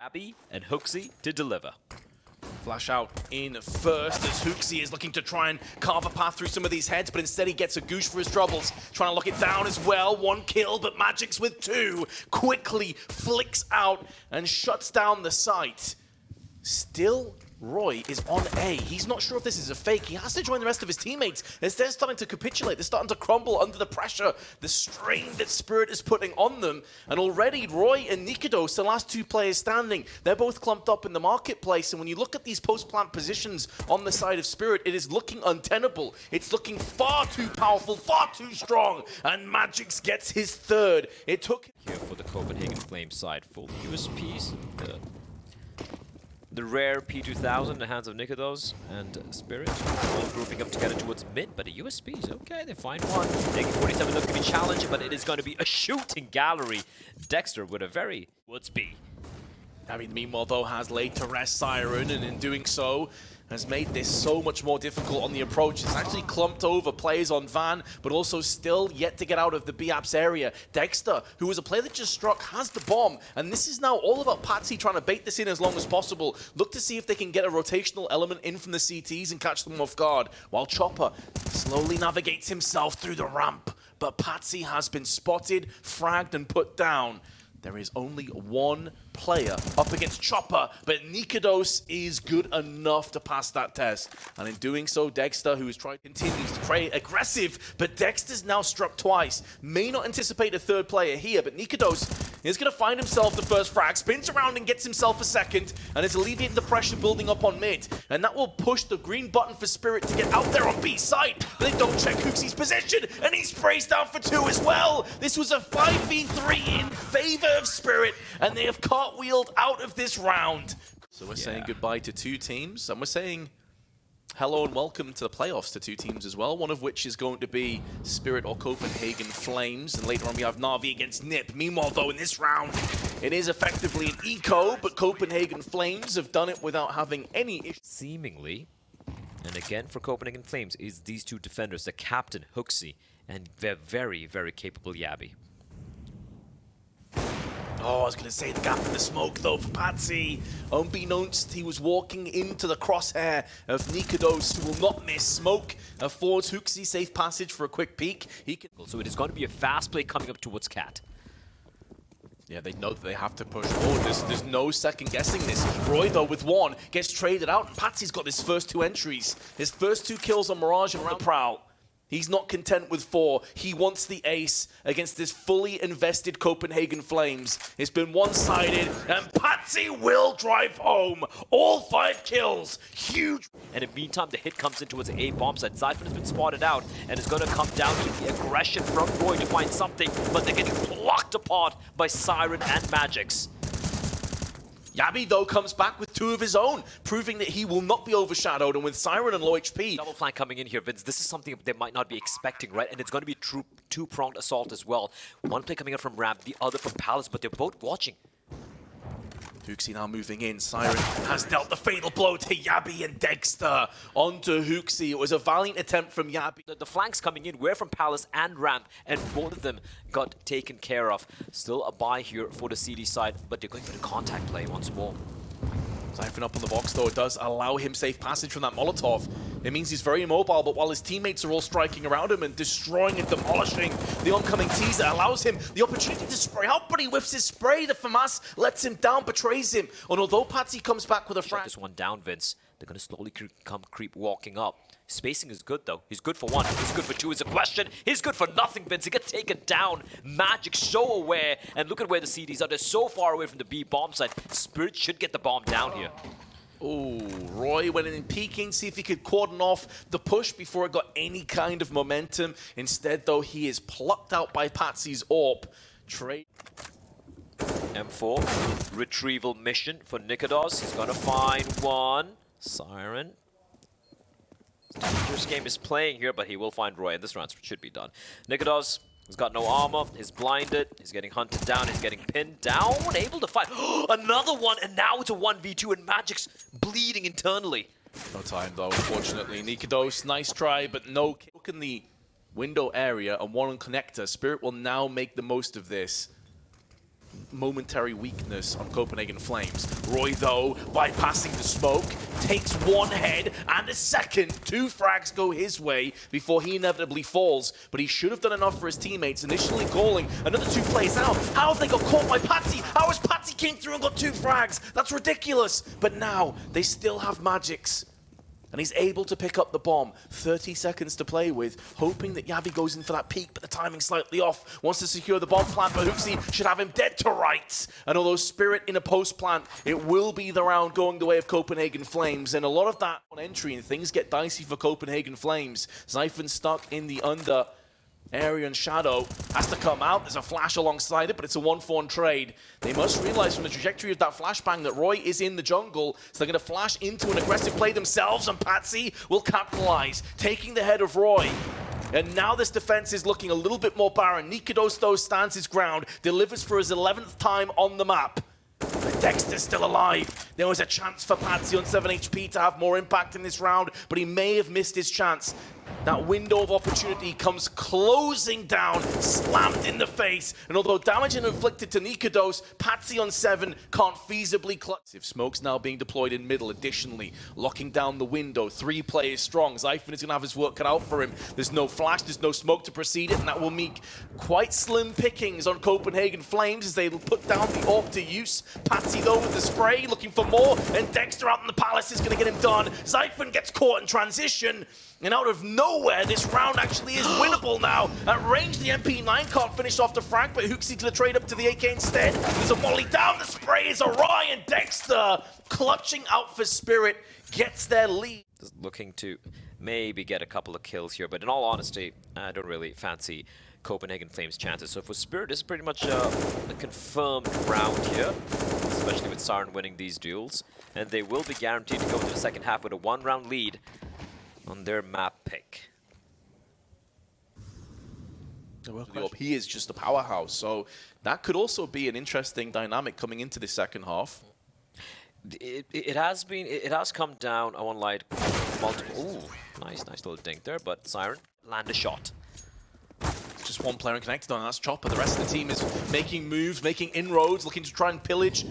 Abby and Hooksy to deliver. Flash out in first as Hooksy is looking to try and carve a path through some of these heads, but instead he gets a goosh for his troubles. Trying to lock it down as well. One kill, but Magic's with two. Quickly flicks out and shuts down the site. Still, Roy is on A. He's not sure if this is a fake. He has to join the rest of his teammates as they're starting to capitulate. They're starting to crumble under the pressure, the strain that Spirit is putting on them. And already Roy and Nikados, the last two players standing, they're both clumped up in the marketplace. And when you look at these post-plant positions on the side of Spirit, it is looking untenable. It's looking far too powerful, far too strong. And Magix gets his third. It took Here for the Copenhagen Flames side, full USPs. The rare P2000 in the hands of Nikados and Spirit, all grouping up together towards mid, but the USPs, okay, they find one. Taking 47 looks to be challenging, but it is going to be a shooting gallery. Dexter with a very Woods B. I mean, meanwhile, though, has laid to rest Siren, and in doing so, has made this so much more difficult on the approach. It's actually clumped over players on Van, but also still yet to get out of the B-Apps area. Dexter, who was a player that just struck, has the bomb, and this is now all about Patsy trying to bait this in as long as possible. Look to see if they can get a rotational element in from the CTs and catch them off guard, while Chopper slowly navigates himself through the ramp. But Patsy has been spotted, fragged, and put down. There is only one player up against Chopper, but Nikados is good enough to pass that test. And in doing so, Dexter, who is trying, continues to play aggressive, but Dexter's now struck twice. May not anticipate a third player here, but Nikados is going to find himself the first frag, spins around and gets himself a second, and is alleviating the pressure building up on mid. And that will push the green button for Spirit to get out there on B side. They don't check Hooksy's position, and he sprays down for two as well. This was a 5v3 in favor of Spirit, and they have cartwheeled out of this round. So we're saying goodbye to two teams, and we're saying hello and welcome to the playoffs to two teams as well, one of which is going to be Spirit or Copenhagen Flames, and later on we have Na'Vi against Nip. Meanwhile, though, in this round, it is effectively an eco, but Copenhagen Flames have done it without having any issues. Seemingly, and again for Copenhagen Flames, is these two defenders, the captain, Hooksy, and the very, very capable Yabby. Oh, I was going to say the gap in the smoke, though, for Patsy. Unbeknownst, he was walking into the crosshair of Nikados, who will not miss. Smoke affords Hooksy safe passage for a quick peek. He can. So it is going to be a fast play coming up towards Cat. Yeah, they know that they have to push forward. There's no second guessing this. Roy, though, with one, gets traded out. And Patsy's got his first two entries. His first two kills on Mirage and around the prowl. He's not content with four. He wants the ace against this fully invested Copenhagen Flames. It's been one-sided, and Patsy will drive home. All 5 kills. Huge. And in the meantime, the hit comes in towards A bomb site. Zyphon has been spotted out, and it's going to come down to the aggression from Roy to find something, but they're getting blocked apart by Siren and Magix. Yabby, though, comes back with 2 of his own, proving that he will not be overshadowed, and with Siren and low HP. Double flank coming in here, Vince. This is something they might not be expecting, right? And it's going to be a true two-pronged assault as well. One play coming in from Ramp, the other from Palace, but they're both watching. Hooksy now moving in. Siren has dealt the fatal blow to Yabby and Dexter. Onto Hooksy. It was a valiant attempt from Yabby. The flanks coming in were from Palace and Ramp, and both of them got taken care of. Still a buy here for the CD side, but they're going for the contact play once more. Zyphon up on the box, though. It does allow him safe passage from that Molotov. It means he's very immobile, but while his teammates are all striking around him and destroying and demolishing the oncoming teaser, allows him the opportunity to spray out, but he whiffs his spray. The FAMAS lets him down, betrays him. And although Patsy comes back with a frag... Shut this one down, Vince. They're going to slowly creep walking up. Spacing is good, though. He's good for 1. He's good for 2 is a question. He's good for nothing, Vince. He gets taken down. Magic so aware. And look at where the CDs are. They're so far away from the B bomb site. Spirit should get the bomb down here. Oh, Roy went in peeking, see if he could cordon off the push before it got any kind of momentum. Instead, though, he is plucked out by Patsy's AWP. Trade. M4. Retrieval mission for Nikados. He's going to find one. Siren. Dangerous game is playing here, but he will find Roy, and this round should be done. Nikados has got no armor, he's blinded, he's getting hunted down, he's getting pinned down, able to fight. Another one, and now it's a 1v2, and Magic's bleeding internally. No time, though, unfortunately. Nikados, nice try, but no kill. Look in the window area and one on connector. Spirit will now make the most of this. momentary weakness on Copenhagen Flames. Roy, though, bypassing the smoke, takes one head and a second. 2 frags go his way before he inevitably falls, but he should have done enough for his teammates, initially calling another 2 plays out. How have they got caught by Patsy? How has Patsy came through and got 2 frags? That's ridiculous. But now they still have magics. And he's able to pick up the bomb. 30 seconds to play with, hoping that Yabi goes in for that peek, but the timing's slightly off. Wants to secure the bomb plant, but Huxi should have him dead to rights. And although Spirit in a post plant, it will be the round going the way of Copenhagen Flames. And a lot of that on entry, and things get dicey for Copenhagen Flames. Zyphon stuck in the under. Area and Shadow has to come out. There's a flash alongside it, but it's a 1-for-1 trade. They must realize from the trajectory of that flashbang that Roy is in the jungle, so they're going to flash into an aggressive play themselves, and Patsy will capitalize, taking the head of Roy. And now this defense is looking a little bit more barren. Nikodos, though, stands his ground, delivers for his 11th time on the map. But Dexter's still alive. There was a chance for Patsy on 7 HP to have more impact in this round, but he may have missed his chance. That window of opportunity comes closing down, slammed in the face. And although damage is inflicted to Nikodos, Patsy on 7 can't feasibly clutch. Smoke's now being deployed in middle, additionally, locking down the window. 3 players strong. Zyphon is going to have his work cut out for him. There's no flash, there's no smoke to precede it, and that will make quite slim pickings on Copenhagen Flames as they put down the AWP to use. Patsy, though, with the spray, looking for more, and Dexter out in the palace is going to get him done. Zyphon gets caught in transition. And out of nowhere, this round actually is winnable now. At range, the MP9 can't finish off the frag, but Huxi to the trade up to the AK instead. There's a volley down, the spray is awry, and Dexter, clutching out for Spirit, gets their lead. Looking to maybe get a couple of kills here, but in all honesty, I don't really fancy Copenhagen Flames' chances. So for Spirit, this is pretty much a confirmed round here, especially with Siren winning these duels. And they will be guaranteed to go into the second half with a 1-round lead on their map pick. He is just a powerhouse, so that could also be an interesting dynamic coming into the second half. It has come down, I won't lie, multiple. Ooh, nice little dink there, but Siren land a shot. Just one player connected on, that's Chopper. The rest of the team is making moves, making inroads, looking to try and pillage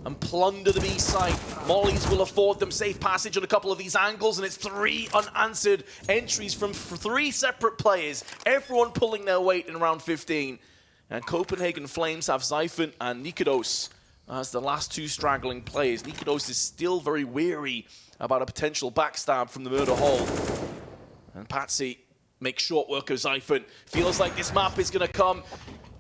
and plunder the B site. Mollies will afford them safe passage on a couple of these angles, and it's 3 unanswered entries from 3 separate players, everyone pulling their weight in round 15. And Copenhagen Flames have Zyphon and Nikodos as the last 2 straggling players. Nikodos is still very weary about a potential backstab from the murder hole. And Patsy makes short work of Zyphon. Feels like this map is going to come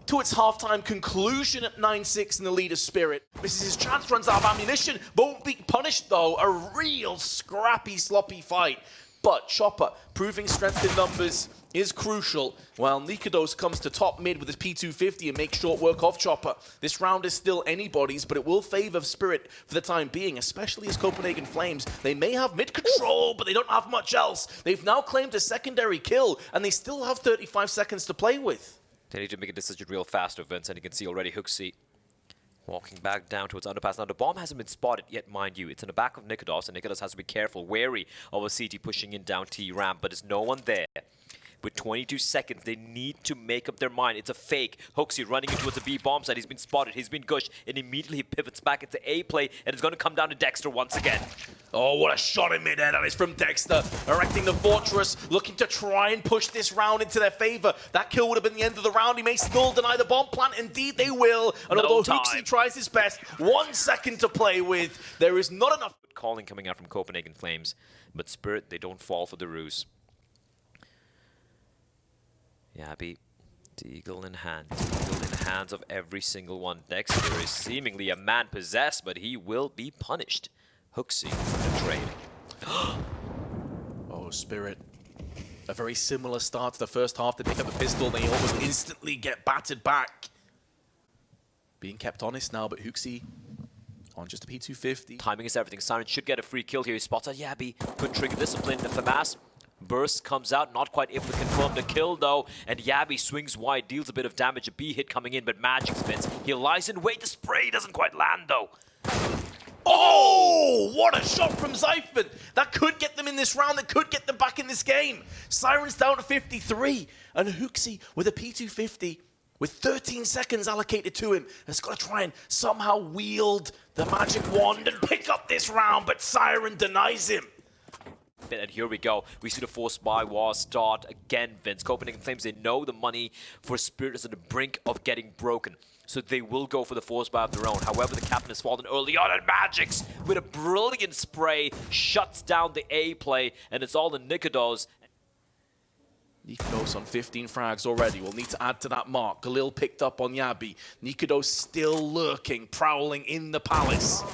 to its halftime conclusion at 9-6 in the lead of Spirit. Misses his chance, runs out of ammunition, won't be punished though. A real scrappy, sloppy fight. But Chopper, proving strength in numbers is crucial, while Nikodos comes to top mid with his P250 and makes short work of Chopper. This round is still anybody's, but it will favor Spirit for the time being, especially as Copenhagen Flames. They may have mid control, but they don't have much else. They've now claimed a secondary kill, and they still have 35 seconds to play with. They need to make a decision real fast, Vince, and you can see already Huxi walking back down towards underpass. Now, the bomb hasn't been spotted yet, mind you. It's in the back of Nikodos, and Nikodos has to be careful, wary of a CT pushing in down T ramp, but there's no one there. With 22 seconds, they need to make up their mind. It's a fake. Huxi running in towards the B bomb side. He's been spotted. He's been gushed. And immediately he pivots back into A play. And it's going to come down to Dexter once again. Oh, what a shot in mid-air. That is from Dexter. Erecting the fortress. Looking to try and push this round into their favor. That kill would have been the end of the round. He may still deny the bomb plant. Indeed, they will. And although Huxi tries his best, 1 second to play with, there is not enough. Calling coming out from Copenhagen Flames. But Spirit, they don't fall for the ruse. Yabi, Deagle in hand. Deagle in the hands of every single one. Dexter is seemingly a man possessed, but he will be punished. Huxi trading. Oh, Spirit. A very similar start to the first half. They pick up the pistol, they almost instantly get battered back. Being kept honest now, but Huxi on just a P250. Timing is everything. Siren should get a free kill here. He spots out Yabi. Could trigger discipline. The FAMAS burst comes out, not quite able to confirm the kill though, and Yabi swings wide, deals a bit of damage, a B hit coming in, but Magic spins. He lies in wait, the spray doesn't quite land though. Oh, what a shot from Zyphon. That could get them in this round, that could get them back in this game. Siren's down to 53, and Huxi with a P250 with 13 seconds allocated to him, has got to try and somehow wield the magic wand and pick up this round, but Siren denies him. And here we go. We see the force buy war start again, Vince. Copenhagen Flames, they know the money for Spirit is on the brink of getting broken. So they will go for the force buy of their own. However, the captain has fallen early on, and Magix, with a brilliant spray, shuts down the A play, and it's all in Nikodos. Nikodos on 15 frags already. We'll need to add to that mark. Galil picked up on Yabi. Nikodos still lurking, prowling in the palace.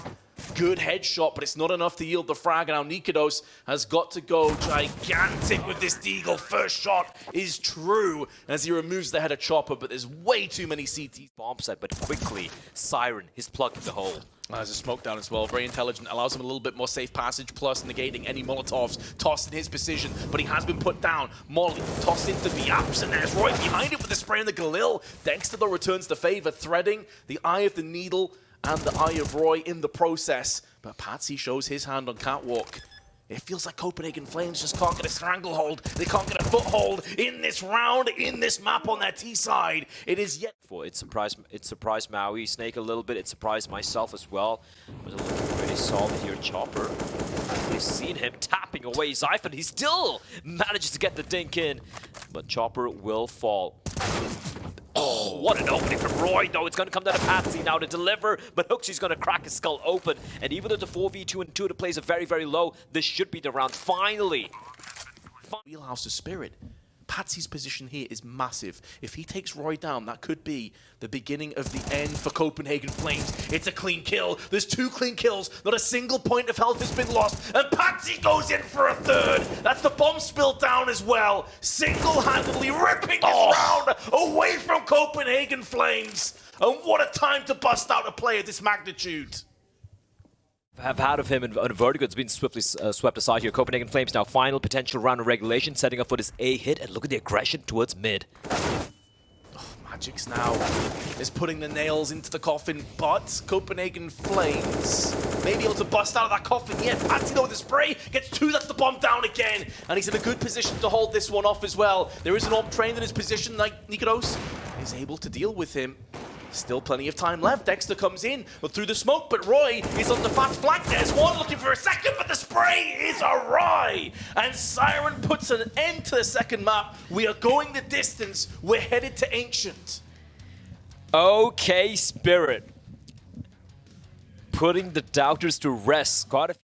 Good headshot, but it's not enough to yield the frag. And now Nikodos has got to go gigantic with this deagle. First shot is true as he removes the head of Chopper, but there's way too many CTs. Bomb set, but quickly, Siren, he's plugging the hole. There's a smoke down as well, very intelligent, allows him a little bit more safe passage, plus negating any Molotovs tossed in his precision, but he has been put down. Molly tossed into Biaps, and there's Roy behind it with the spray in the Galil. Degster, though, returns the favor, threading the Eye of the Needle and the Eye of Roy in the process. But Patsy shows his hand on Catwalk. It feels like Copenhagen Flames just can't get a stranglehold. They can't get a foothold in this round, in this map on their T side. It is yet. It surprised Maui Snake a little bit. It surprised myself as well. But looking pretty solid here. Chopper. We've seen him tapping away Zyphon. He still manages to get the dink in. But Chopper will fall. Oh, what an opening from Roy, though. It's going to come down to Patsy now to deliver, but Hooksy's going to crack his skull open. And even though the 4v2 and 2 the plays are very, very low, this should be the round. Finally. Wheelhouse of Spirit. Patsy's position here is massive. If he takes Roy down, that could be the beginning of the end for Copenhagen Flames. It's a clean kill. There's 2 clean kills. Not a single point of health has been lost. And Patsy goes in for a third. That's the bomb spill down as well. Single-handedly ripping this round away from Copenhagen Flames. And what a time to bust out a play of this magnitude. Have had of him and Vertigo. It's been swiftly swept aside here. Copenhagen Flames now final potential round of regulation, setting up for this A hit, and look at the aggression towards mid. Magix now is putting the nails into the coffin, but Copenhagen Flames may be able to bust out of that coffin yet. Patsy, though, with the spray, gets 2, that's the bomb down again, and he's in a good position to hold this one off as well. There is an orb trained in his position, like Nikodos is able to deal with him. Still plenty of time left. Degster comes in through the smoke, but Roy is on the fast flank. There's one looking for a second, but the spray is awry. And Siren puts an end to the second map. We are going the distance. We're headed to Ancient. Okay, Spirit. Putting the doubters to rest. Got it.